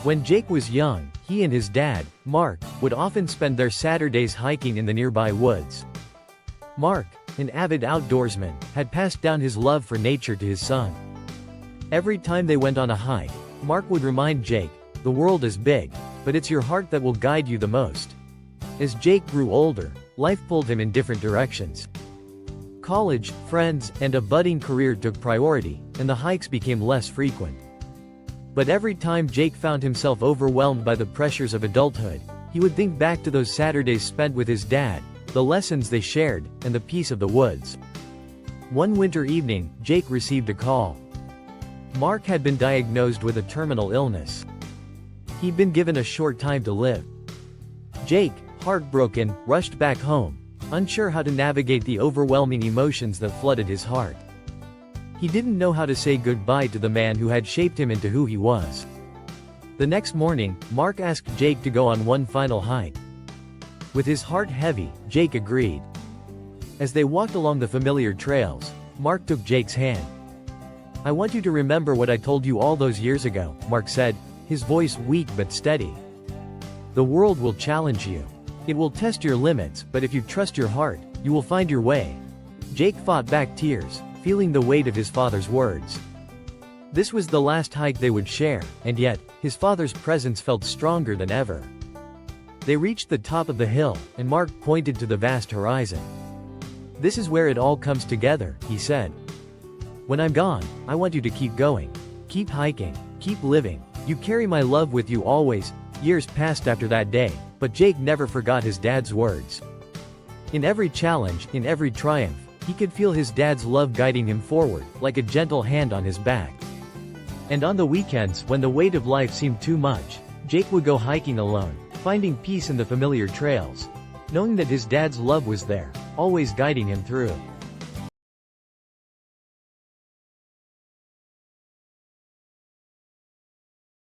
When Jake was young, he and his dad, Mark, would often spend their Saturdays hiking in the nearby woods. Mark, an avid outdoorsman, had passed down his love for nature to his son. Every time they went on a hike, Mark would remind Jake, "The world is big, but it's your heart that will guide you the most." As Jake grew older, life pulled him in different directions. College, friends, and a budding career took priority, and the hikes became less frequent. But every time Jake found himself overwhelmed by the pressures of adulthood, he would think back to those Saturdays spent with his dad, the lessons they shared, and the peace of the woods. One winter evening, Jake received a call. Mark had been diagnosed with a terminal illness. He'd been given a short time to live. Jake, heartbroken, rushed back home, unsure how to navigate the overwhelming emotions that flooded his heart. He didn't know how to say goodbye to the man who had shaped him into who he was. The next morning, Mark asked Jake to go on one final hike. With his heart heavy, Jake agreed. As they walked along the familiar trails, Mark took Jake's hand. "I want you to remember what I told you all those years ago," Mark said, his voice weak but steady. "The world will challenge you. It will test your limits, but if you trust your heart, you will find your way." Jake fought back tears, feeling the weight of his father's words. This was the last hike they would share, and yet, his father's presence felt stronger than ever. They reached the top of the hill, and Mark pointed to the vast horizon. "This is where it all comes together," he said. "When I'm gone, I want you to keep going. Keep hiking. Keep living. You carry my love with you always." Years passed after that day, but Jake never forgot his dad's words. In every challenge, in every triumph, he could feel his dad's love guiding him forward, like a gentle hand on his back. And on the weekends, when the weight of life seemed too much, Jake would go hiking alone, finding peace in the familiar trails, knowing that his dad's love was there, always guiding him through.